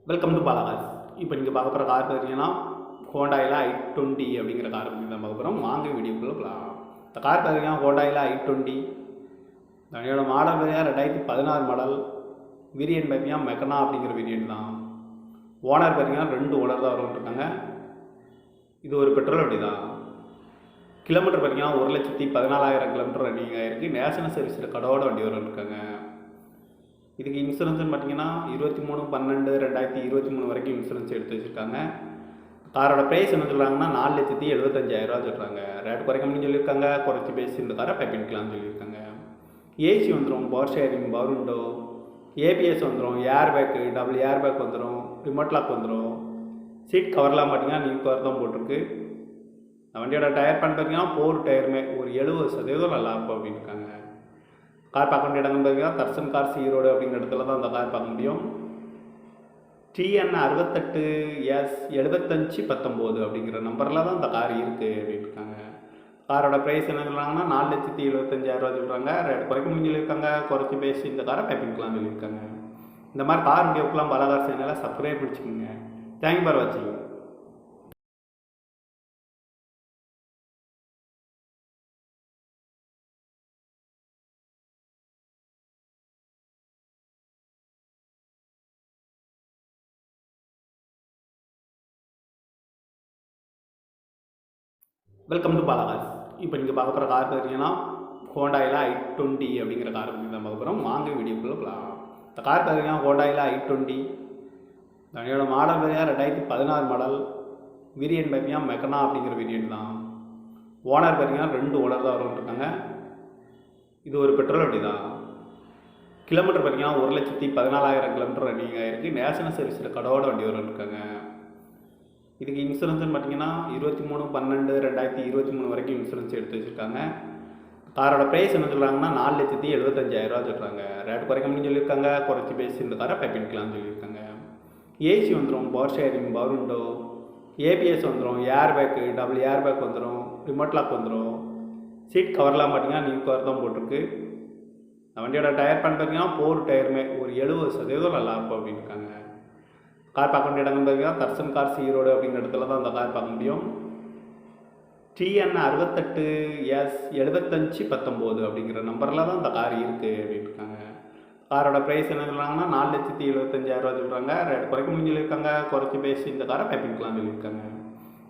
Welcome to பாலாகாஸ். இப்போ நீங்கள் பார்க்க போகிற கார் பார்த்தீங்கன்னா ஹோண்டாயில் i20 அப்படிங்கிற கார் பற்றி தான் பார்க்க போகிறோம். வாங்க வீடியோக்குள்ளே போகலாம். இந்த கார் பார்த்தீங்கன்னா ஹோண்டாயில் i20. அதோட மாடல் பார்த்தீங்கன்னா 2016 மாடல். வேரியன்ட் பார்த்தீங்கன்னா மெக்கனா அப்படிங்கிற வேரியன்ட் தான். ஓனர் பார்த்தீங்கன்னா 2 ஓனர் தான் வரும்ன்ட்ருக்காங்க. இது ஒரு பெட்ரோல் வண்டி தான். கிலோமீட்டர் பார்த்தீங்கன்னா 1,14,000 கிலோமீட்டர் ரன்னிங் ஆகிருக்கு. நேஷனல் சர்வீஸில் கடவோட வண்டி வரும்ன்ட்ருக்காங்க. இதுக்கு இன்சூரன்ஸ்னு பார்த்தீங்கன்னா 23/12/2023 வரைக்கும் இன்சூரன்ஸ் எடுத்து வச்சுருக்காங்க. காரோட ப்ரைஸ் என்ன சொல்கிறாங்கன்னா 4,75,000 சொல்கிறாங்க. ரேட் குறைக்க முடியும்னு சொல்லியிருக்காங்க. குறைச்சி பேசி இந்த காரை பை பண்ணிக்கலாம்னு சொல்லியிருக்காங்க. ஏசி வந்துடும், power sharing, power window, ABS வந்துடும், air bag, double air bag வந்துடும், ரிமோட் லாக் வந்துடும். சீட் கவர்லாம் பார்த்தீங்கன்னா நியூ கவர் தான் போட்டிருக்கு. வண்டியோட டயர் பார்த்தீங்கன்னா 4 டயருமே ஒரு 70% நல்லா இருக்கும் அப்படின்னு இருக்காங்க. கார் பார்க்க வேண்டிய இடங்கள் பார்த்தீங்கன்னா தர்சன் கார்ஸ் ஈரோடு அப்படிங்கிற இடத்துல தான் அந்த கார் பார்க்க முடியும். TN 68S7519 அப்படிங்கிற நம்பரில் தான் அந்த கார் இருக்குது அப்படின்னு இருக்காங்க. காரோட ப்ரைஸ் என்ன சொல்கிறாங்கன்னா 4,75,000 சொல்கிறாங்க. ரேட் குறைக்க முடியும் சொல்லியிருக்காங்க. குறைச்சி பேசி இந்த காரை பை பண்ணிக்கலாம்னு சொல்லியிருக்காங்க. இந்த மாதிரி கார் வீடியோக்கெலாம் பாலாகார் சேனலை சப்ஸ்கிரைப் பண்ணிச்சுக்கோங்க. தேங்க்யூ ஃபார் வாட்சிங். வெல்கம் டு பாலாகாஸ். இப்போ நீங்கள் பார்க்க போகிற கார் பார்த்தீங்கன்னா ஹோண்டாயில் i20 அப்படிங்கிற கார் பற்றி தான் பார்க்க போகிறோம். வாங்க வீடியோக்குள்ளே போகலாம். இந்த கார் பார்த்தீங்கன்னா ஹோண்டாயில் i20. அதோட மாடல் பார்த்தீங்கன்னா 2016 மாடல். வேரியன்ட் பார்த்தீங்கன்னா மெக்கனா அப்படிங்கிற வேரியன்ட் தான். ஓனர் பார்த்தீங்கன்னா 2 ஓனர் தான் வரும்ன்ட்ருக்காங்க. இது ஒரு பெட்ரோல் வண்டி தான். கிலோமீட்டர் பார்த்தீங்கன்னா 1,14,000 கிலோமீட்டர் ரன்னிங் ஆகிருக்கு. நேஷனல் சர்வீஸில் கடவோட வண்டி வரும்ன்ட்ருக்காங்க. இதுக்கு இன்சூரன்ஸ்னு பார்த்தீங்கன்னா 23/12/2023 வரைக்கும் இன்சூரன்ஸ் எடுத்து வச்சுருக்காங்க. காரோட ப்ரைஸ் என்ன சொல்கிறாங்கன்னா 4,75,000 சொல்கிறாங்க. ரேட் குறைக்க முடியும்னு சொல்லியிருக்காங்க. குறைச்சி பேசி இந்த காரை பை பண்ணிக்கலாம்னு சொல்லியிருக்காங்க. ஏசி வந்துடும், power sharing, power window, ABS வந்துடும், air bag, double air bag வந்துடும், ரிமோட் லாக் வந்துடும். சீட் கவர்லாம் பார்த்தீங்கன்னா நியூ கவர் தான் போட்டிருக்கு. வண்டியோட டயர் பார்த்தீங்கன்னா 4 டயருமே ஒரு 70% நல்லா இருக்கும் அப்படின்னு இருக்காங்க. கார் பார்க்க வேண்டிய இடங்கள் பார்த்தீங்கன்னா தர்சன் கார்ஸ் ஈரோடு அப்படிங்கிற இடத்துல தான் அந்த கார் பார்க்க முடியும். TN 68S7519 அப்படிங்கிற நம்பரில் தான் அந்த கார் இருக்குது அப்படின்னு இருக்காங்க. காரோட ப்ரைஸ் என்ன சொல்கிறாங்கன்னா 4,75,000 சொல்கிறாங்க. ரேட் குறைக்க முடியும் சொல்லியிருக்காங்க. குறைச்சி பேசி இந்த காரை பை பண்ணிக்கலாம்னு சொல்லியிருக்காங்க.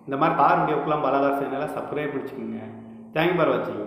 இந்த மாதிரி கார் வீடியோக்கெலாம் பாலாகார் சேனலை சப்ஸ்கிரைப் பண்ணிச்சுக்கோங்க. தேங்க்யூ ஃபார் வாட்சிங்.